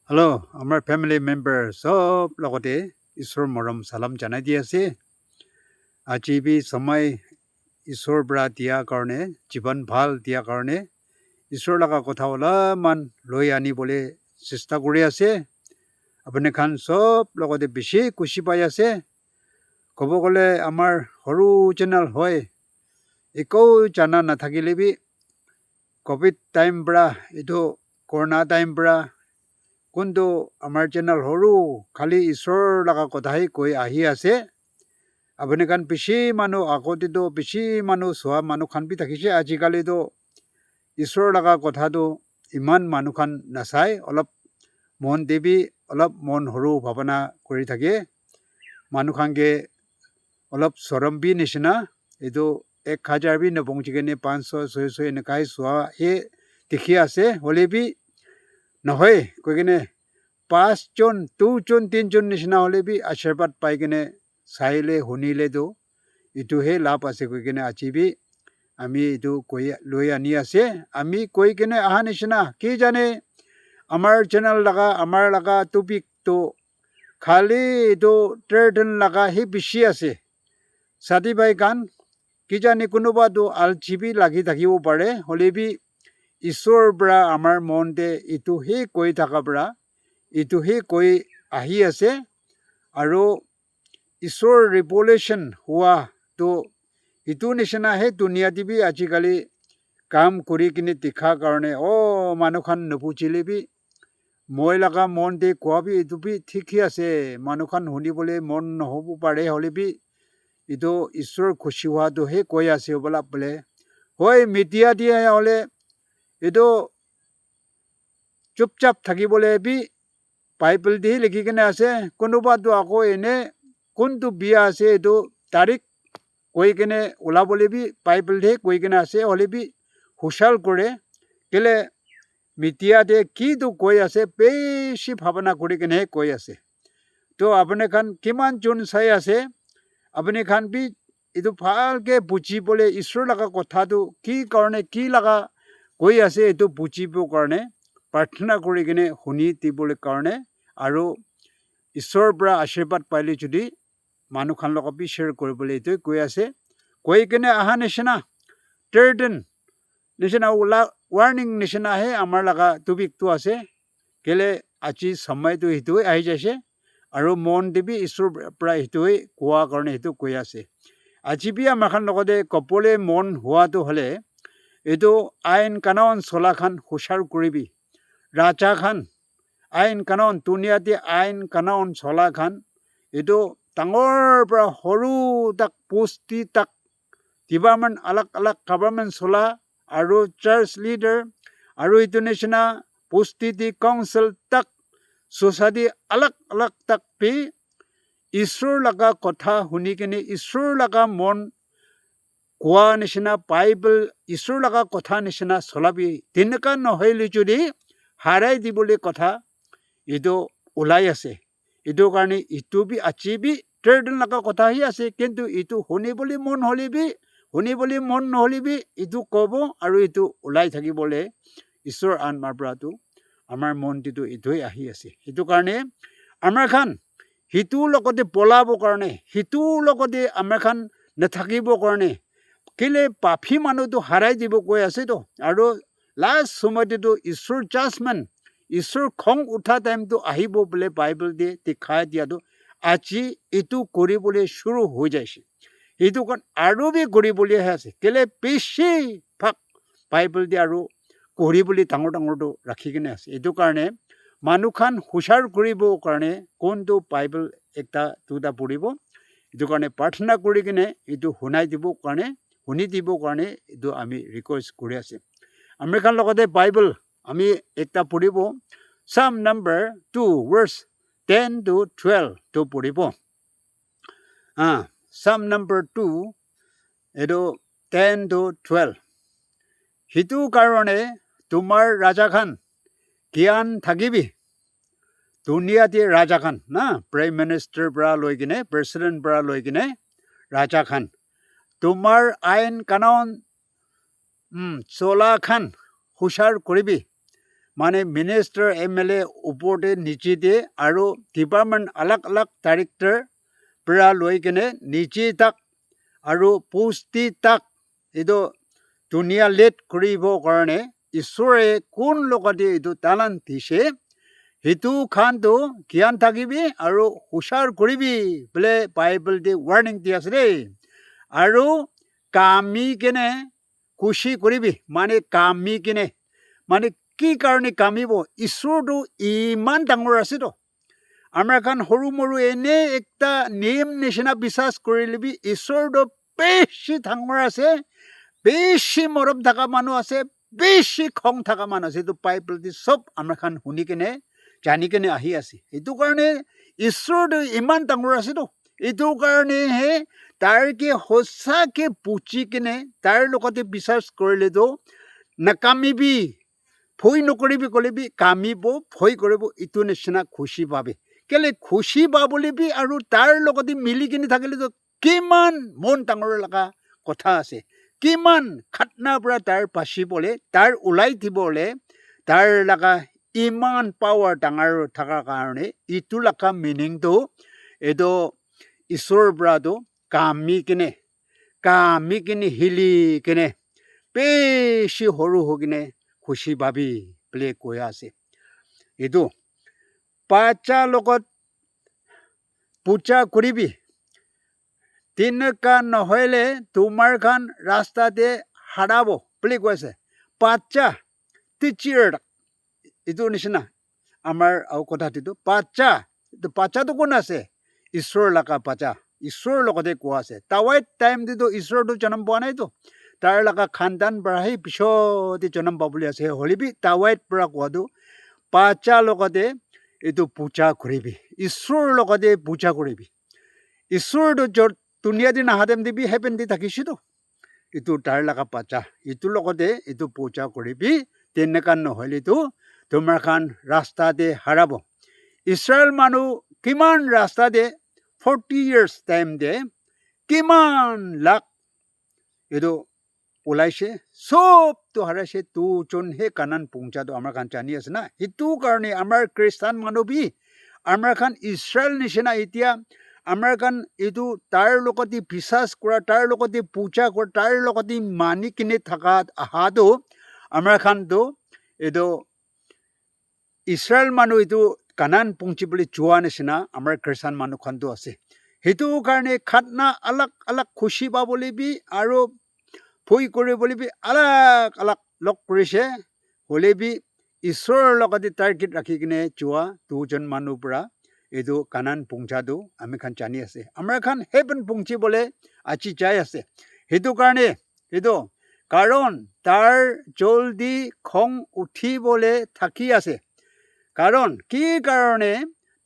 Hello, আমাৰ family member সব লগতে ঈশ্বৰৰ মৰম চালাম জনাই দি আছে। আজি বি সময় ঈশ্বৰৰ পৰা দিয়াৰ কাৰণে জীৱন ভাল দিয়াৰ কাৰণে ঈশ্বৰৰ লগা কথা অলপমান লৈ আনিবলৈ চেষ্টা কৰি আছে। আপুনি খান সব লগতে বেছি খুচি পাই আছে। ক'ব গ'লে আমাৰ সৰু চেনেল হয়, একো জানা নাথাকিলে বি ক'ভিড টাইম পৰা এইটো কৰোণা টাইম পৰা কোনটো আমাৰ চেনেল সৰু খালি ঈশ্বৰৰ লগা কথাই কৈ আহি আছে। আপুনি খান বেছি মানুহ আগতেতো বেছি মানুহ চোৱা মানুহ খান বি থাকিছে। আজিকালিতো ঈশ্বৰৰ লগা কথাটো ইমান মানুহ খান নাচায়, অলপ মন দেৱী অলপ মন সৰু ভাৱনা কৰি থাকে। মানুহ খানকে অলপ চৰম্বী নিচিনা এইটো 1000 বি নপहुঁচিকেনে 500 600 এনেকাই চোৱাহে দেখি আছে। হ'লে বি নহয় কৈ কিনে 5 জন 2 জন 3 জন নিচিনা হ'লে বি আশীৰ্বাদ পাই কিনে চাইলে শুনিলেতো এইটোহে লাভ আছে কৈ কিনে আজি বি আমি এইটো কৈ লৈ আনি আছে। আমি কৈ কিনে অহা নিচিনা কি জানে আমাৰ চেনেল লগা আমাৰ লগা টপিকটো খালি এইটো ট্ৰেডিং লগাহে বেছি আছে। ছাতি ভাই গান কিজানি কোনোবাটো আলচিবি লাগি থাকিব পাৰে, হ'লে বি ঈশ্বৰৰ পৰা আমাৰ মনতে এইটোহে কৈ থকা পৰা এইটোহে কৈ আহি আছে। আৰু ঈশ্বৰ ৰিভলিউশ্যন হোৱাটো এইটো নিচিনাহে দুনিয়াতে বি আজিকালি কাম কৰি কিনে দেখাৰ কাৰণে মানুহখন নুবুজিলে বি মই লগা মন দে কোৱা বি এইটো বি ঠিকেই আছে। মানুহখন শুনিবলৈ মন নহ'ব পাৰে, হ'লে বি এইটো ঈশ্বৰ খুচি হোৱাটোহে কৈ আছে হ'বলা বোলে। হয় মিডিয়া দিয়ে হ'লে এইটো চুপচাপ থাকিবলৈ বি বাইবেল দিয়ে লিখি কিনে আছে। কোনোবাটো আকৌ এনে কোনটো বিয়া আছে এইটো তাৰিখ কৈ কিনে ওলাবলৈ বি বাইবেল দিয়ে কৈ কিনে আছে। হ'লে বি হুচাল কৰে কেলে মিডিয়াতে কিটো কৈ আছে বেছি ভাৱনা কৰি কিনেহে কৈ আছে। তো আপুনি খান কিমান জন চাই আছে, আপুনি খান বি এইটো ভালকে বুজিবলৈ ঈশ্বৰৰ লগা কথাটো কি কাৰণে কি লগা কৈ আছে এইটো বুজিবৰ কাৰণে প্ৰাৰ্থনা কৰি কিনে শুনি দিবলৈ কাৰণে আৰু ঈশ্বৰৰ পৰা আশীৰ্বাদ পাইলে যদি মানুহখান লগত বি শ্বেয়াৰ কৰিবলৈ এইটোৱে কৈ আছে। কৈ কিনে অহা নিচিনা ট্ৰেডিং নিচিনা ৱাৰ্ণিং নিচিনাহে আমাৰ লগা টপিকটো আছে। কেলে আজি সময়টো সেইটোৱে আহি যাইছে আৰু মন দিবি ঈশ্বৰৰ পৰা সেইটোৱে কোৱাৰ কাৰণে সেইটো কৈ আছে। আজি বি আমাৰ খান লগতে ক'বলৈ মন হোৱাটো হ'লে এইটো আইন কানুন চলাখান সুচাৰু কৰিবি। ৰাজা খান আইন কানুন দুনিয়াতে আইন কানুন চলা খান এইটো ডাঙৰ পৰা সৰু তাক পোষ্টি তাক ডিপাৰ্টমেণ্ট আলাগ আলাগ গভৰ্ণমেণ্ট চলা আৰু চাৰ্চ লিডাৰ আৰু এইটো নিচিনা পোষ্টি দি কাউন্সিল তাক ছ'চাইটি আলাগ আলাগ তাক পি ঈশ্বৰ লগা কথা শুনি কিনে ঈশ্বৰ লগা মন কোৱা নিচিনা বাইবেল ঈশ্বৰ লগা কথা নিচিনা চলাবি। তেনেকুৱা নহ'লে যদি হাৰাই দিবলৈ কথা এইটো ওলাই আছে। এইটো কাৰণে ইটো বি আজি বি ট্ৰেডিং লগা কথাহে আছে, কিন্তু এইটো শুনিবলৈ মন হ'লে বি শুনিবলৈ মন নহ'লে বি এইটো ক'ব আৰু এইটো ওলাই থাকিবলৈ ঈশ্বৰৰ আত্মাৰ পৰাটো আমাৰ মনটিতো এইটোৱে আহি আছে। সেইটো কাৰণে আমাৰ খান সিটোৰ লগতে পলাবৰ কাৰণে সিটোৰ লগতে আমাৰ খান নাথাকিবৰ কাৰণে কেলে পাপী মানুহটো হাৰাই দিব কৈ আছেতো। আৰু লাষ্ট সময়তেতো ঈশ্বৰ জাজমেণ্ট ঈশ্বৰ খং উঠা টাইমটো আহিব বোলে বাইবেল দিয়ে দেখাই দিয়াটো আজি এইটো কৰিবলৈ চুৰু হৈ যাইছে। সেইটো কাৰণ আৰু বি কৰিবলৈহে আছে। কেলে বেছি ভাগ বাইবেল দিয়ে আৰু কৰিবলৈ ডাঙৰ ডাঙৰটো ৰাখি কিনে আছে। এইটো কাৰণে মানুহখান সুচাৰ কৰিবৰ কাৰণে কোনটো বাইবেল একটা দুটা পঢ়িব। এইটো কাৰণে প্ৰাৰ্থনা কৰি কিনে এইটো শুনাই দিবৰ কাৰণে শুনি দিবৰ কাৰণে এইটো আমি ৰিকুৱেষ্ট কৰি আছে। আমি খান লগতে বাইবেল আমি একটা পঢ়িব Psalm number 2 verse 10 to 12 টো পঢ়িব। Psalm number 2 এইটো 10 to 12। সেইটো কাৰণে তোমাৰ ৰাজাখান জ্ঞান থাকিবি। দুনিয়াতে ৰাজাখান না প্ৰাইম মিনিষ্টাৰ পৰা লৈ কিনে প্ৰেচিডেণ্ট পৰা লৈ কিনে ৰাজাখান তোমাৰ আইন কানুন চলা খান সুচাৰ কৰিবি। মানে মিনিষ্টাৰ MLA ওপৰতে নিচেতে আৰু ডিপাৰ্টমেণ্ট আলাগ আলাগ ডাইৰেক্টৰ পৰা লৈ কিনে নিচে তাক আৰু পুষ্টি তাক এইটো ধুনীয়া লেট কৰিবৰ কাৰণে ঈশ্বৰে কোন লগতে এইটো তালান দিছে সেইটো খানটো জ্ঞান থাকিবি আৰু হুঁচাৰ কৰিবি বোলে বাইবেলতে ৱাৰ্ণিং দি আছে দেই আৰু কামি কেনে খুচি কৰিবি মানে কামি কেনে মানে কি কাৰণে কামিব ঈশ্বৰটো ইমান ডাঙৰ আছেতো আমাৰ খান সৰু মৰু এনে একটা নিয়ম নিচিনা বিশ্বাস কৰি লবি ঈশ্বৰটো বেছি ডাঙৰ আছে বেছি মৰম থকা মানুহ আছে বেছি খং থকা মানুহ আছে এইটো বাইবেলতে চব আমাৰ খান শুনি কেনে জানি কেনে আহি আছে এইটো কাৰণে ঈশ্বৰটো ইমান ডাঙৰ আছেতো এইটো কাৰণেহে তাৰকে সঁচাকে পুচি কেনে তাৰ লগতে বিশ্বাস কৰিলেতো নাকামিবি ভয় নকৰিবি কলিবি কামিব ভয় কৰিব এইটো নিচিনা খুচি পাবি কেলে খুচি পাবলিবি আৰু তাৰ লগতে মিলি কিনে থাকিলেতো কিমান মন ডাঙৰ লগা কথা আছে কিমান খাতনাৰ পৰা তাৰ বাচিবলৈ তাৰ ওলাই দিবলৈ তাৰ লগা ইমান পাৱাৰ ডাঙৰ থকাৰ কাৰণে ইটো লগা মিনিংটো এইটো ঈশ্বৰৰ পৰাতো কামি কিনে হিলি কিনে বেছি সৰু হৈ কিনে খুচি পাবি বুলি কৈ আছে এইটো বাচ্চাৰ লগত পূজা কৰিবি তেনেকা নহলে তোমাৰ খান ৰাস্তাতে হাৰাব বুলি কৈছে বাচ্চা টিচাৰ এইটো নিচিনা আমাৰ কথাটো বাচ্চাটো কোন আছে ঈশ্বৰ লগা বাচ্চা ঈশ্বৰৰ লগতে কোৱা আছে তাৱাই টাইমটো ঈশ্বৰটো জন্ম পোৱা নাইতো তাৰ লগা খানদান পৰাহে পিছতে জন্ম পাবলৈ আছে হ'লেবি তাৱাইত পৰা কোৱাটো বাচ্চাৰ লগতে এইটো পূজা কৰিবি ঈশ্বৰৰ লগতে পূজা কৰিবি ঈশ্বৰটো য'ত দুনিয়া দি নাহাতেম দিবি হেপেন দি থাকিছেতো এইটো তাৰ লগা বাচ্চা এইটোৰ লগতে এইটো পূজা কৰিবি তেনেকা নহ'লেতো তোমাৰ খান ৰাস্তাতে হাৰাব ইছৰাইল মানুহ কিমান ৰাস্তাতে 40 years টাইম দে কিমান লাখ এইটো ওলাইছে চবটো হাৰাইছে দুজনহে কানান পৌঁছাটো আমাৰ খান জানি আছে না সেইটো কাৰণে আমাৰ খ্ৰীষ্টান মানুহবি আমাৰ খান ইছৰাইল নিচিনা এতিয়া আমাৰ খান এইটো তাৰ লগতে বিশ্বাস কৰা তাৰ লগতে পূজা কৰা তাৰ লগতে মানি কিনে থকা অহাটো আমাৰ খানটো এইটো ইছৰাইল মানুহ এইটো কানান পৌঁছিবলৈ যোৱা নিচিনা আমাৰ খ্ৰীষ্টান মানুহখনটো আছে সেইটো কাৰণে খাতনা আলাগ আলাগ খুচি পাবলৈবি আৰু ভয় কৰিবলৈবি আলাগ আলাগ লগ কৰিছে হ'লেবি ঈশ্বৰৰ লগতে টাৰ্গেট ৰাখি কিনে যোৱা দুজন মানুহৰ পৰা এইটো কানান পৌঁছাটো আমি খান জানি আছে আমাৰ খান হেপেন পৌঁছিবলৈ আজি যাই আছে সেইটো কাৰণে এইটো কাৰণ তাৰ জলদি খং উঠিবলৈ থাকি আছে কাৰণ কি কাৰণে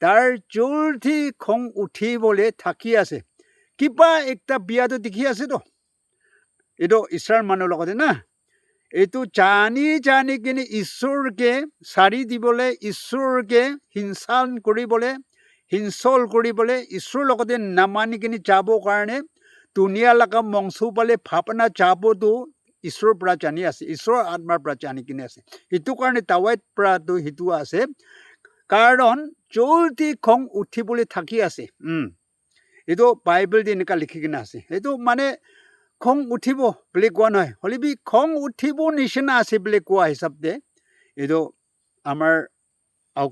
তাৰ জলদি খং উঠিবলৈ থাকি আছে কিবা একটা বিয়াটো দেখি আছেতো এইটো ঈশ্বৰৰ মানুহৰ লগতে না এইটো জানি কিনে ঈশ্বৰকে চাৰি দিবলৈ ঈশ্বৰকে হিংসল কৰিবলৈ ঈশ্বৰৰ লগতে নামানি কিনে যাবৰ কাৰণে দুনিয়া লগা মংস পালে ভাৱনা যাবতো ঈশ্বৰৰ পৰা জানি আছে ঈশ্বৰৰ আত্মাৰ পৰা জানি কিনে আছে সেইটো কাৰণে তাৱাইত পৰাটো সেইটো আছে কাৰণ জলদি খং উঠিবলৈ থাকি আছে এইটো বাইবেলতে এনেকুৱা লিখি কিনে আছে এইটো মানে খং উঠিব বুলি কোৱা নহয় হ'লেবি খং উঠিব নিচিনা আছে বুলি কোৱা হিচাপতে এইটো আমাৰ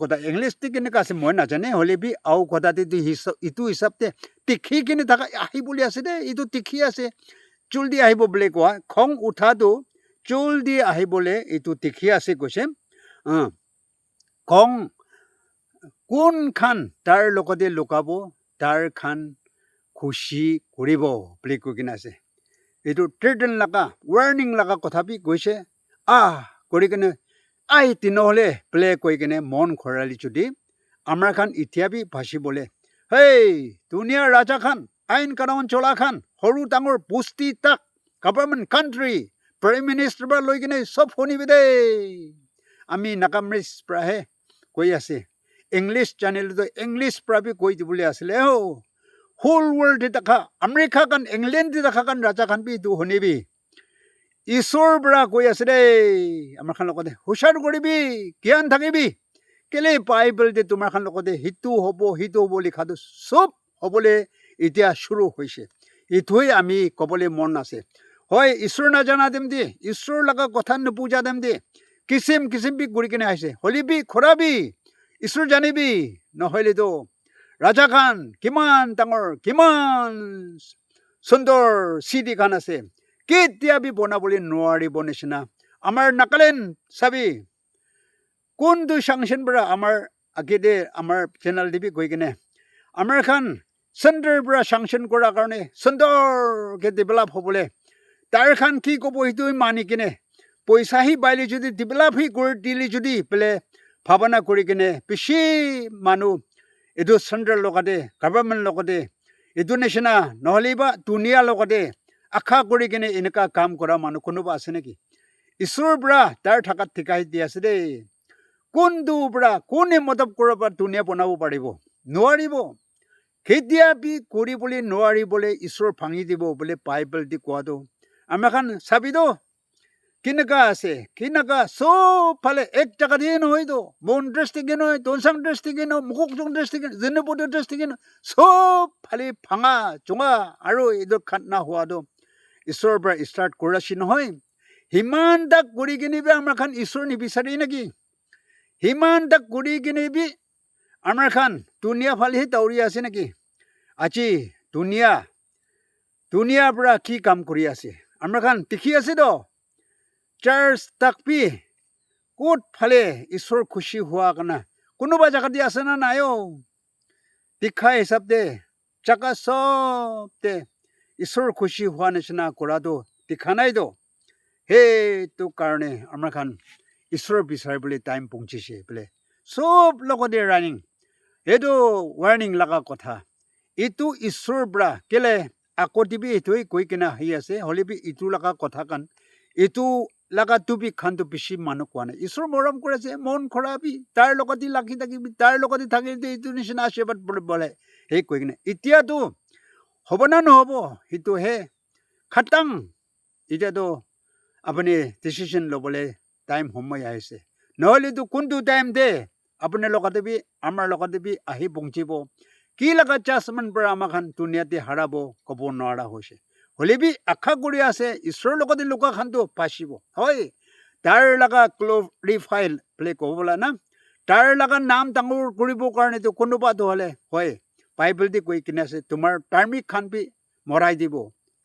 কথা ইংলিছতে কেনেকুৱা আছে মই নাজানে হ'লেবি কথাটো ইটো হিচাপতে টিখি কিনে থকা আহিবলৈ আছে দেই এইটো টিখি আছে জলদি আহিব বুলি কোৱা খং উঠাটো জলদি আহিবলৈ এইটো টিখি আছে কৈছে খং কোন খান তাৰ লগতে লুকাব তাৰ খান খুচি কৰিব বুলি কৈ কিনে আছে এইটো ট্ৰেডন লগা ৱাৰ্ণিং লগা কথাবি কৈছে কৰি কিনে নহ'লে বোলে কৈ কিনে মন খৰালি যদি আমাৰ খান এতিয়াবি ভাচিবলৈ হেই দুনিয়াৰ ৰাজা খান আইন কানুন চলা খান সৰু ডাঙৰ পুষ্টি তাক গভৰ্ণমেণ্ট কাণ্ট্ৰি প্ৰাইম মিনিষ্টাৰ পৰা লৈ কিনে চব শুনিবি দেই আমি নাকামৰিচ পৰাহে কৈ আছে ইংলিছ জানিলেতো ইংলিছ পৰা কৈ দিবলৈ আছিলে হোল ৱৰ্ল্ড দেখা আমেৰিকা খান ইংলেণ্ড দেখা খান ৰাজা খান বি শুনিবি ঈশ্বৰৰ পৰা কৈ আছে দেই আমাৰ খান লগতে হুঁচাৰ কৰিবি জ্ঞান থাকিবি কেলে বাইবেলতে তোমাৰ খান লগতে সিটো হ'ব লিখাটো চব হ'বলৈ এতিয়া শুৰু হৈছে এইটোৱে আমি ক'বলৈ মন আছে হয় ঈশ্বৰ নাজানা দেম দে ঈশ্বৰ লগা কথা নুবুজা দেম দে কিচিম বি কৰি কিনে আহিছে হলিবি খৰাবি ঈশ্বৰ জানিবি নহ'লেতো ৰাজা খান কিমান ডাঙৰ কিমান সুন্দৰ চিটি খান আছে কেতিয়াবি বনাবলৈ নোৱাৰিব নিচিনা আমাৰ নাগালেণ্ড চাবি কোনটো চাংচন পৰা আমাৰ আগেদে আমাৰ চেনেল টিভি গৈ কিনে আমাৰ খান চেণ্টাৰৰ পৰা চাংচন কৰাৰ কাৰণে সুন্দৰকৈ ডেভেলপ হ'বলৈ তাৰ খান কি ক'ব সেইটো মানি কিনে পইচাহি বাইলে যদি ডেভেলপহি কৰি দিলে যদি বোলে ভাৱনা কৰি কিনে বেছি মানুহ এইটো চেণ্টাৰৰ লগতে গভৰ্ণমেণ্ট লগতে এইটো নিচিনা নহ'লে বা দুনিয়াৰ লগতে আশা কৰি কিনে এনেকুৱা কাম কৰা মানুহ কোনোবা আছে নেকি ঈশ্বৰৰ পৰা তাৰ থাকাত ঠিকাই দি আছে দেই কোনটো পৰা কোনে মদত কৰাৰ পৰা দুনিয়া বনাব পাৰিব নোৱাৰিব কেতিয়াবি কৰিবলৈ নোৱাৰিবলৈ ঈশ্বৰ ভাঙি দিব বোলে বাইবেল দি কোৱাটো আমাৰ খান চাবিতো কেনেকুৱা আছে কেনেকুৱা চব ফালে এক জেগাতেই নহয়তো মন দৃষ্টিকে নহয় দনচাং দৃষ্টিকে নহয় মুখক দৃষ্টিকে যেনেপদ দৃষ্টিকে নহয় চব ফালে ভাঙা চুঙা আৰু এইটো খাতনা হোৱাটো ঈশ্বৰৰ পৰা ষ্টাৰ্ট কৰাছি নহয় সিমান তাক কৰি কিনেবি আমাৰ খান ঈশ্বৰ নিবিচাৰি নেকি সিমান তাক কৰি কিনেবি আমাৰ খান দুনিয়া ফালেহে দৌৰি আছে নেকি আজি দুনিয়াৰ পৰা কি কাম কৰি আছে আমাৰ খান দেখি আছে তো চাৰ্চ তাকবি ক'ত ফালে ঈশ্বৰ খুচি হোৱা কাৰণে কোনোবা জেগাতে আছে না নাই দীক্ষা হিচাপ দে জাগা চবতে ঈশ্বৰ খুচি হোৱা নিচিনা কৰাটো দেখা নাইতো সেইটো কাৰণে আমাৰ খান ঈশ্বৰ বিচাৰিবলৈ টাইম পहुঁচিছে বোলে চব লগতে ৰানিং এইটো ৱাৰ্ণিং লগা কথা এইটো ঈশ্বৰৰ পৰা কেলে আকৌ দিবি এইটোৱে কৈ কিনে আহি আছে হ'লেবি ইটো লগা কথা কান এইটো লগা টুবি খানটো বেছি মানুহ কোৱা নাই ঈশ্বৰ মৰম কৰিছে মন খৰাবি তাৰ লগতে লাগি থাকিবি তাৰ লগতে থাকিলে এইটো নিচিনা আশীৰ্বাদ বোলে সেই কৈ কিনে এতিয়াতো হ'ব না নহ'ব সেইটোহে খাটাং এতিয়াতো আপুনি ডিচিশ্যন ল'বলৈ টাইম সময় আহিছে নহ'লেতো কোনটো টাইম দে আপোনাৰ লগতে বি আমাৰ লগতে বি আহি পहुঁচিব কি লগা জাজমেণ্ট পৰা আমাৰ খান দুনিয়াতে হাৰাব ক'ব নোৱাৰা হৈছে হ'লেবি আশা কৰি আছে ঈশ্বৰৰ লগতে লোকা খানটো পাচিব হয় তাৰ লগা গ্ল'ৰিফাইড বোলে ক'বলৈ না তাৰ লগা নাম ডাঙৰ কৰিবৰ কাৰণেতো কোনোবাটো হ'লে হয় বাইবেলতে কৈ কিনে আছে তোমাৰ ধাৰ্মিক খান বি মৰাই দিব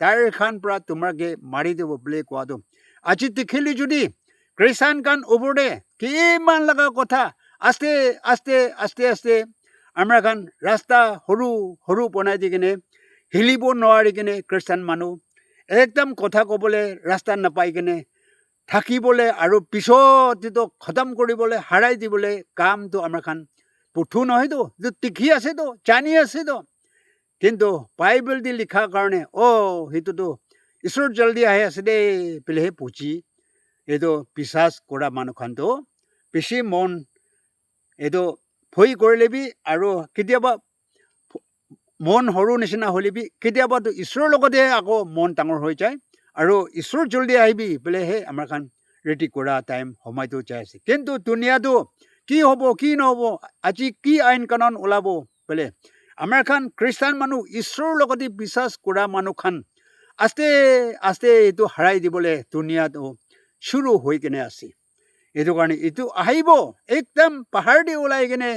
তাৰ খান পৰা তোমাকে মাৰি দিব বুলি কোৱাটো আজি দেখিলি যদি খ্ৰীষ্টান খান ওপৰতে কিমান লগা কথা আস্তে আস্তে আমাৰ খান ৰাস্তা সৰু বনাই দি কিনে হিলিব নোৱাৰি কিনে খ্ৰীষ্টান মানুহ একদম কথা ক'বলৈ ৰাস্তা নাপাই কিনে থাকিবলৈ আৰু পিছত খতম কৰিবলৈ হাৰাই দিবলৈ কামটো আমাৰ খান পুথু নহয়তো দেখি আছেতো জানি আছেতো কিন্তু বাইবেল দি লিখাৰ কাৰণে সেইটোতো ঈশ্বৰ জলদি আহি আছে দেই বুলিহে পুচি এইটো বিশ্বাস কৰা মানুহখনটো বেছি মন এইটো ভয় কৰিলেবি আৰু কেতিয়াবা মন সৰু নিচিনা হ'লেবি কেতিয়াবাতো ঈশ্বৰৰ লগতে আকৌ মন ডাঙৰ হৈ যায় আৰু ঈশ্বৰ জলদি আহিবি বোলেহে আমাৰ খান ৰেডি কৰা টাইম সময়টো যাই আছে কিন্তু দুনিয়াটো কি হ'ব কি নহ'ব আজি কি আইন কানুন ওলাব বোলে আমাৰ খান খ্ৰীষ্টান মানুহ ঈশ্বৰৰ লগতে বিশ্বাস কৰা মানুহ খান আস্তে এইটো হাৰাই দিবলৈ দুনিয়াটো শুৰু হৈ কিনে আছে এইটো কাৰণে এইটো আহিব একদম পাহাৰ দি ওলাই কিনে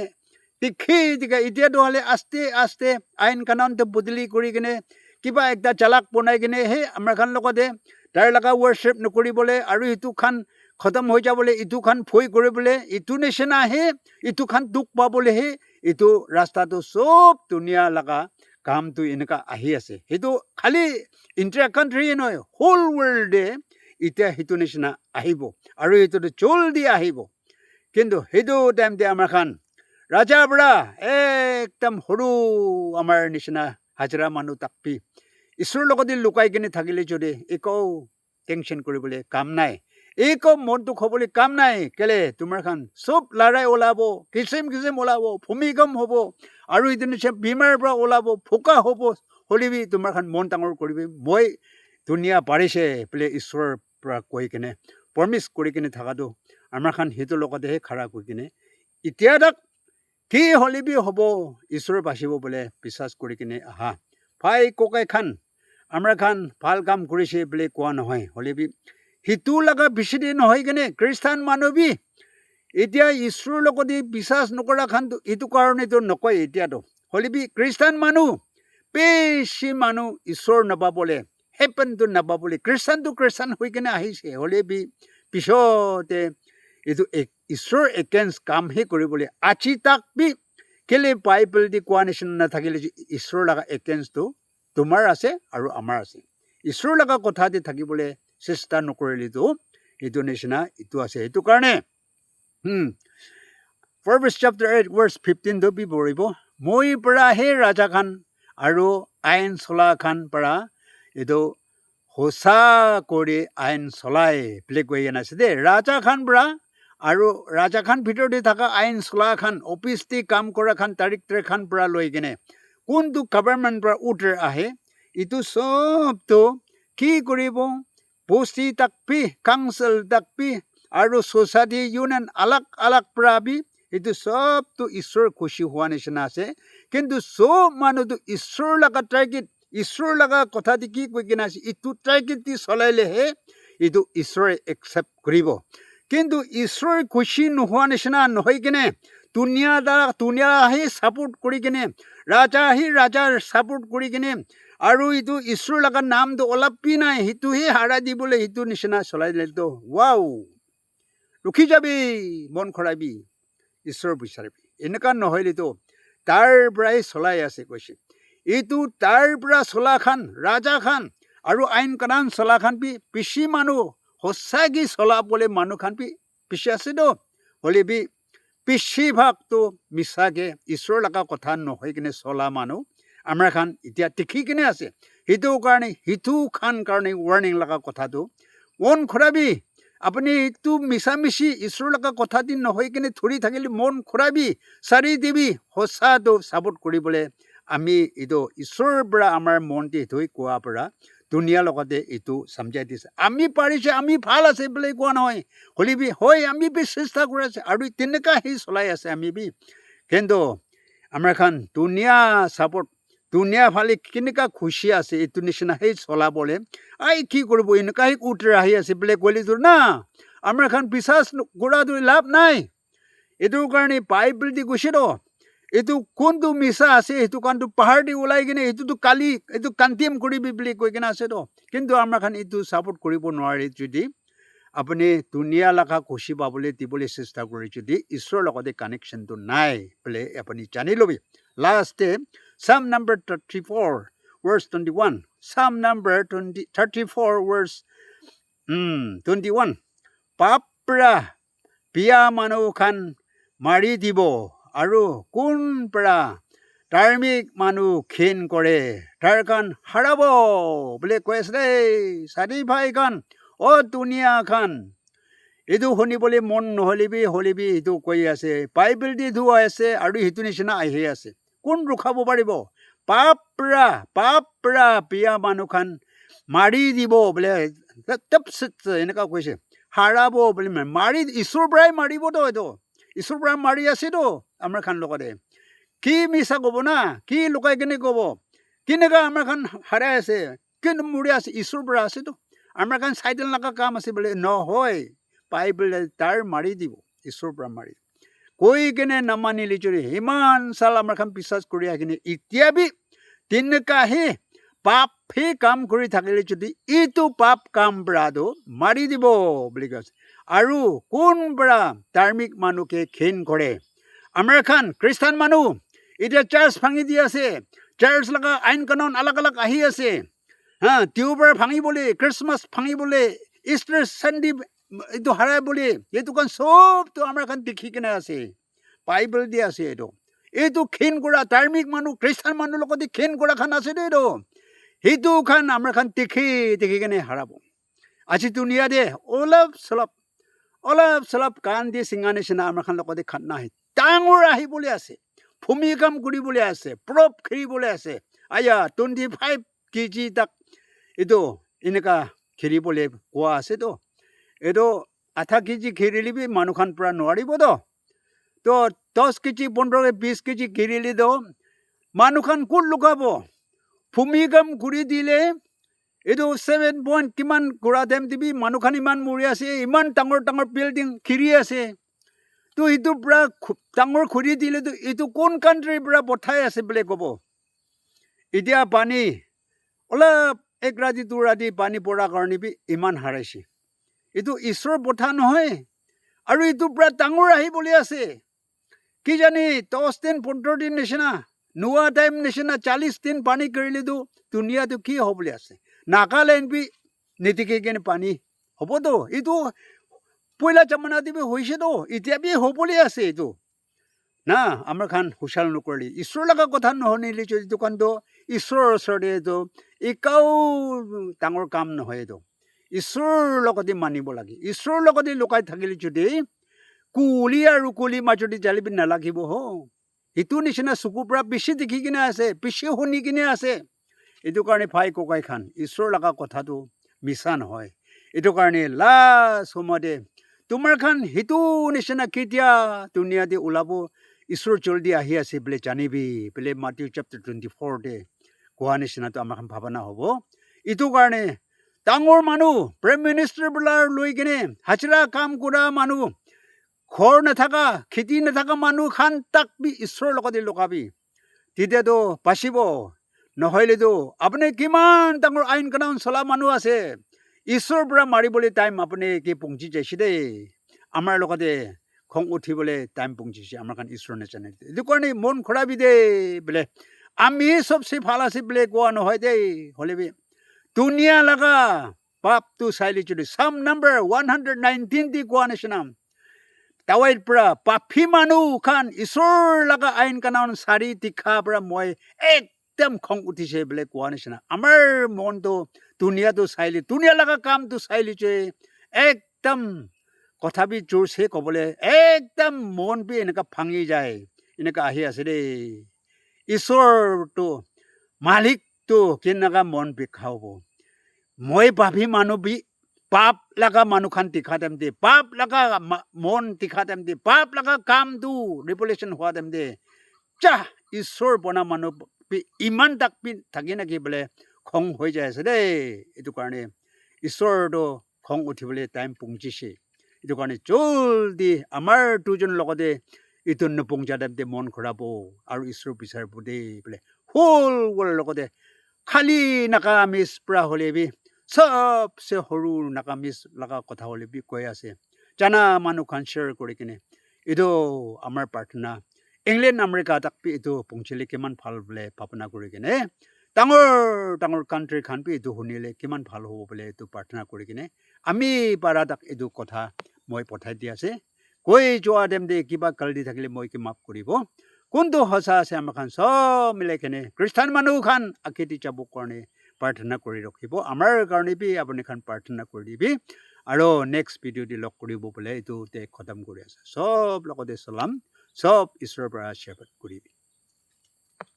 দেখি এতিয়াতো হ'লে আস্তে আইন কানুনটো বদলি কৰি কিনে কিবা একটা জালাক বনাই কিনে সেই আমাৰ খান লগতে তাৰ লগা ৱৰ্শ্বিপ নকৰিবলৈ আৰু ইটো খান খতম হৈ যাবলৈ ইটো খান ভয় কৰিবলৈ ইটো নিচিনা আহে ইটো খান দুখ পাবলৈহে এইটো ৰাস্তাটো চব দুনিয়া লগা কামটো এনেকুৱা আহি আছে সেইটো খালি ইণ্ডিয়া কাণ্ট্ৰিয়ে নহয় হোল ৱৰ্ল্ডে এতিয়া সেইটো নিচিনা আহিব আৰু এইটোতো জলদি আহিব কিন্তু সেইটো টাইমতে আমাৰ খান ৰাজা পৰা একদম সৰু আমাৰ নিচিনা হাজিৰা মানুহ তাকপি ঈশ্বৰৰ লগতে লুকাই কিনে থাকিলে যদি একো টেনশ্যন কৰিবলৈ কাম নাই একো মনটো হ'বলৈ কাম নাই কেলে তোমাৰ খান চব লৰাই ওলাব কিচিম ওলাব ভূমিকম্প হ'ব আৰু এইটো নিচিনা বেমাৰৰ পৰা ওলাব ভোকা হ'ব হ'লেবি তোমাৰ খান মন ডাঙৰ কৰিবি মই দুনিয়া বাঢ়িছে বোলে ঈশ্বৰৰ পৰা কৈ কিনে প্ৰমিছ কৰি কিনে থকাটো আমাৰ খান সেইটোৰ লগতেহে খাৰা কৰি কিনে এতিয়া তাক কি হ'লেবি হ'ব ঈশ্বৰ বাচিব বোলে বিশ্বাস কৰি কিনে আহা ভাই ককাই খান আমাৰ খান ভাল কাম কৰিছে বুলি কোৱা নহয় হ'লেবি সিটো লগা বেছি দিন নহয় কিনে খ্ৰীষ্টান মানুহবি এতিয়া ঈশ্বৰৰ লগতে বিশ্বাস নকৰা খানটো এইটো কাৰণেতো নকয় এতিয়াতো হ'লেবি খ্ৰীষ্টান মানুহ বেছি মানুহ ঈশ্বৰ নাপাবলৈ হেপেনটো নাপাবলৈ খ্ৰীষ্টান হৈ কিনে আহিছে হ'লেবি পিছতে এইটো ঈশ্বৰ এগেইনষ্ট কামহে কৰিবলৈ আজি তাক বি কেলে বাইবেল দি কোৱা নিচিনা নাথাকিলে ঈশ্বৰ লগা এগেইনষ্টটো তোমাৰ আছে আৰু আমাৰ আছে ঈশ্বৰ লগা কথা দি থাকিবলৈ চেষ্টা নকৰিলেতো এইটো নিচিনা এইটো আছে সেইটো কাৰণে Proverbs chapter 8 verse 15 to B পঢ়িব মই পৰা সেই ৰাজা খান আৰু আইন চলা খান পৰা এইটো সঁচা কৰি আইন চলাই বুলি কৈ আছে দেই ৰাজা খান পৰা আৰু ৰাজা খান ভিতৰতে থকা আইন চলা খান অফিচ দি কাম কৰা খান তাৰিখ খান পৰা লৈ কিনে কোনটো গভৰ্ণমেণ্ট পৰা উঠৰ আহে এইটো চবটো কি কৰিব বস্তি তাকবি কাউন্সিল তাকবি আৰু ছ'চাইটি ইউনিয়ন আলাগ পৰা বি এইটো চবটো ঈশ্বৰ খুচি হোৱা নিচিনা আছে কিন্তু চব মানুহটো ঈশ্বৰ লগা টাৰ্গেট ঈশ্বৰ লগা কথা দি কি কৈ কিনে আছে এইটো টাৰ্গেট দি চলাইলেহে এইটো ঈশ্বৰে একচেপ্ট কৰিব কিন্তু ঈশ্বৰ খুচি নোহোৱা নিচিনা নহয় কিনে দুনিয়া আহি ছাপোৰ্ট কৰি কিনে ৰাজা আহি ৰাজাৰ ছাপোৰ্ট কৰি কিনে আৰু এইটো ঈশ্বৰ লগা নামটো অলপি নাই সেইটোহে হাৰা দিবলৈ সেইটো নিচিনা চলাই দিলেতো ৱাও ৰখি যাবি মন খৰাবি ঈশ্বৰ বিচাৰিবি এনেকুৱা নহ'লেতো তাৰ পৰাই চলাই আছে কৈছে এইটো তাৰ পৰা চলা খান ৰাজা খান আৰু আইন কানুন চলা খান বি বেছি মানুহ সঁচাকৈ চলাবলৈ মানুহ খান বি বেছি আছেতো হ'লে বি বেছিভাগটো মিছাকৈ ঈশ্বৰ লগা কথা নহয় কিনে চলা মানুহ আমাৰ খান এতিয়া দেখি কিনে আছে সেইটো কাৰণে ৱাৰ্ণিং লগা কথাটো মন খৰাবি আপুনি এইটো মিছামিছি ঈশ্বৰ লগা কথা দি নহয় কিনে ধৰি থাকিলে মন খৰাবি চাৰি দিবি সঁচাটো ছাপোৰ্ট কৰিবলৈ আমি এইটো ঈশ্বৰৰ পৰা আমাৰ মনটি ধুই কোৱাৰ পৰা দুনিয়াৰ লগতে এইটো সমজাই দিছে আমি পাৰিছে আমি ভাল আছে বুলি কোৱা নহয় হ'লেবি হয় আমি বি চেষ্টা কৰি আছে আৰু তেনেকুৱা সি চলাই আছে আমি বি কিন্তু আমাৰ খান দুনিয়া ছাপোৰ্ট দুনিয়া ফালে কেনেকুৱা খুচি আছে এইটো নিচিনা সেই চলাবলৈ কি কৰিব এনেকুৱা সেই উঠৰ আহি আছে বুলি ক'লেতো না আমাৰ খান বিশ্বাস কৰাটো লাভ নাই এইটোৰ কাৰণে বাইবেল দি কৈছে তো এইটো কোনটো মিছা আছে সেইটো কাৰণটো পাহাৰ দি ওলাই কিনে এইটোতো কালি এইটো কান্তিম কৰিবি বুলি কৈ কিনে আছে তো কিন্তু আমাৰ খান এইটো ছাপোৰ্ট কৰিব নোৱাৰি যদি আপুনি দুনিয়া লগা খুচি পাবলৈ দিবলৈ চেষ্টা কৰি যদি ঈশ্বৰৰ লগতে কানেকশ্যনটো নাই বোলে আপুনি জানি ল'বি লাষ্টে Psalm number 34 verse 21 Psalm number 34 verse 21 পাপৰা বিয়া মানুহ খান মাৰি দিব আৰু কোন পৰা ধাৰ্মিক মানুহ ঘিণ কৰে তাৰ খান হাৰাব বুলি কৈ আছে দেই চাৰি ভাই খান দুনিয়া খান এইটো শুনিবলৈ মন নহ'লেবি এইটো কৈ আছে বাইবেল দি ধুৱাই আছে আৰু সেইটো নিচিনা আহি আছে কোন ৰখাব পাৰিব পাপৰা বিয়া মানুহ খান মাৰি দিব বোলে এনেকুৱা কৈছে হাৰাব বুলি মাৰি ঈশ্বৰৰ পৰাই মাৰিবতো এইটো ঈশ্বৰৰ পৰা মাৰি আছেতো আমাৰ খান লগতে কি মিছা ক'ব না কি লুকাই কিনে ক'ব কেনেকুৱা আমাৰ খান হাৰাই আছে কিন্তু মৰি আছে ঈশ্বৰৰ পৰা আছেতো আমাৰ খান চাইডেল লগা কাম আছে বোলে নহয় বাইবেল তাৰ মাৰি দিব ঈশ্বৰৰ পৰা মাৰি কৈ কিনে নামানিলে যদি ইমান চাল আমাৰ খান বিশ্বাস কৰি আহিকিনে এতিয়া বি তেনেকুৱাহে পাপহে কাম কৰি থাকিলে যদি এইটো পাপ কাম পৰাটো মাৰি দিব বুলি কৈছে আৰু কোন পৰা ধাৰ্মিক মানুহকে ঘিণ কৰে আমাৰ খান খ্ৰীষ্টান মানুহ এতিয়া চাৰ্চ ভাঙি দি আছে চাৰ্চ লগা আইন কানুন আলাগ আহি আছে দেওবাৰ ভাঙিবলৈ খ্ৰীষ্টমাছ ভাঙিবলৈ ইষ্টাৰ চানডে এইটো হাৰাবলৈ এইটো কাৰণ চবটো আমাৰ খান দেখি কিনে আছে বাইবেল দি আছে এইটো ঘিণ কৰা ধাৰ্মিক মানুহ খ্ৰীষ্টান মানুহৰ লগতে ঘিণ কৰা খান আছে দেই সেইটো খান আমাৰ খান দেখি কিনে হাৰাব আজি দুনিয়া দে অলপ চলপ কাণ দি চিঙা নিচিনা আমাৰ খান লগতে খান নাহে ডাঙৰ আহিবলৈ আছে ভূমিকম্প কৰিবলৈ আছে প্ৰব খেলিবলৈ আছে 25 কেজি তাক এইটো এনেকুৱা খিৰি বলে কোৱা আছে তো এইটো আধা কেজি খিৰিলিবি মানুহখন পৰা নোৱাৰিব তো 10 কেজি 15 20 কেজি খিৰিলি তো মানুহখন কোন লুকাব ভূমিকম্প ঘূৰি দিলে এইটো 7 পইণ্ট কিমান ঘূৰা দেম দিবি মানুহখন ইমান মৰি আছে ইমান ডাঙৰ ডাঙৰ বিল্ডিং খিৰি আছে তো এইটো পৰা ডাঙৰ ঘূৰি দিলেতো এইটো কোন কাণ্ট্ৰিৰ পৰা পঠাই আছে বুলি ক'ব এতিয়া পানী অলপ এক ৰাতি 2 ৰাতি পানী পৰাৰ কাৰণে ইমান হাৰাইছে এইটো ঈশ্বৰৰ পঠা নহয় আৰু এইটো পৰা ডাঙৰ আহিবলৈ আছে কি জানি 10 দিন 15 দিন নিচিনা নোৱা টাইম নিচিনা 40 দিন পানী কৰিলেতো দুনিয়াটো কি হ'বলৈ আছে নাগালেণ্ড নীতিকে কিনে পানী হ'বতো এইটো পইলা জামানাত হৈছেতো এতিয়া হ'বলৈ আছে এইটো না আমাৰ খান হুচাল নকৰিলে ঈশ্বৰৰ লগা কথা নুশুনিলে যদি দোকানটো ঈশ্বৰৰ ওচৰতে এইটো একাও ডাঙৰ কাম নহয় এইটো ঈশ্বৰৰ লগতে মানিব লাগে ঈশ্বৰৰ লগতে লুকাই থাকিলে যদি কুলি আৰু কুলি মাজতে জালিব নালাগিব এইটো নিচিনা চকুৰ পৰা বেছি দেখি কিনে আছে বেছি শুনি কিনে আছে এইটো কাৰণে ভাই ককাই খান ঈশ্বৰৰ লগা কথাটো মিছা নহয় এইটো কাৰণে লাষ্ট সময়তে তোমাৰ খান সেইটো নিচিনা কেতিয়া দুনিয়াতে ওলাব ঈশ্বৰ জলদি আহি আছে বোলে জানিবি বোলে মাটিউ চেপ্টাৰ 24 কোৱা নিচিনাটো আমাৰ ভাৱনা হ'ব এইটো কাৰণে ডাঙৰ মানুহ প্ৰাইম মিনিষ্টাৰ বিলাক লৈ কিনে হাজিৰা কাম কৰা মানুহ ঘৰ নাথাকা খেতি নাথাকা মানুহ খান তাক ঈশ্বৰৰ লগতে লুকাবি তেতিয়াতো বাচিব নহ'লেতো আপুনি কিমান ডাঙৰ আইন কানুন চলা মানুহ আছে ঈশ্বৰৰ পৰা মাৰিবলৈ টাইম আপুনি কি পहुঁচি যাইছে দেই আমাৰ লগতে খং উঠিবলৈ টাইম পहुঁচিছে আমাৰ কাৰণ ঈশ্বৰ নাজানে এইটো কাৰণে মন খৰাবি দেই বোলে আমি চবচে ভাল আছে বোলে কোৱা নহয় দেই হ'লে দুনিয়া লগা পাপটো চাইলি যদি চাম নম্বৰ 119 দি কোৱা নিচিনা তাৱাইৰ পৰা পাপী মানুহ খান ঈশ্বৰ লগা আইন কানুন চাৰি তীখা পৰা মই একদম খং উঠিছে বোলে কোৱা নিচিনা আমাৰ মনটো দুনিয়াটো চাইলি দুনিয়া লগা কামটো চাইলিছে একদম কথাবি জোৰছে ক'বলৈ একদম মন এনেকুৱা ভাঙি যায় এনেকুৱা আহি আছে দেই ঈশ্বৰটো মালিকটো কেনেকুৱা মন বিষাব মই পাপী মানুহ পাপ লগা মানুহখন তীখা দেম দে পাপ লগা মন তীখা দেম দে পাপ লগা কামটো ৰিভলিউশ্যন হোৱা দেম দে চাহ ঈশ্বৰ বনা মানুহ ইমান তাক থাকি নাকি বোলে খং হৈ যায় আছে দেই এইটো কাৰণে ঈশ্বৰটো খং উঠিবলৈ টাইম পহুঁচিছে এইটো কাৰণে জলদি আমাৰ দুজন লগতে এইটো নপহুঁচা দেম মন ঘূৰাব আৰু ঈশ্বৰ বিচাৰিব দেই বোলে হোল ৱৰ্ল্ডৰ লগতে খালী নাকামিজ পৰা হ'লে চবচে সৰু নাকামিজ লগা কথা হ'লে কৈ আছে জানা মানুহখন শ্বেয়াৰ কৰি কিনে এইটো আমাৰ প্ৰাৰ্থনা ইংলেণ্ড আমেৰিকা তাক এইটো পহুঁচিলে কিমান ভাল বোলে ভাৱনা কৰি কিনে ডাঙৰ ডাঙৰ কাণ্ট্ৰি খান এইটো শুনিলে কিমান ভাল হ'ব বোলে এইটো প্ৰাৰ্থনা কৰি কিনে আমি পাৰা তাক এইটো কথা মই পঠাই দি আছে কৈ যোৱা দেম দে কিবা গালি থাকিলে মই কি মাফ কৰিব কোনটো সঁচা আছে আমাৰ খান চব মিলাই কিনে খ্ৰীষ্টান মানুহ খান আঁকেদি যাব কাৰণে প্ৰাৰ্থনা কৰি ৰাখিব আমাৰ কাৰণে আপুনি খান প্ৰাৰ্থনা কৰি দিবি আৰু নেক্সট ভিডিঅ' দি লগ কৰিব বোলে এইটোতে খতম কৰি আছে চব লগতে চলাম চব ঈশ্বৰৰ পৰা আশীৰ্বাদ কৰিবি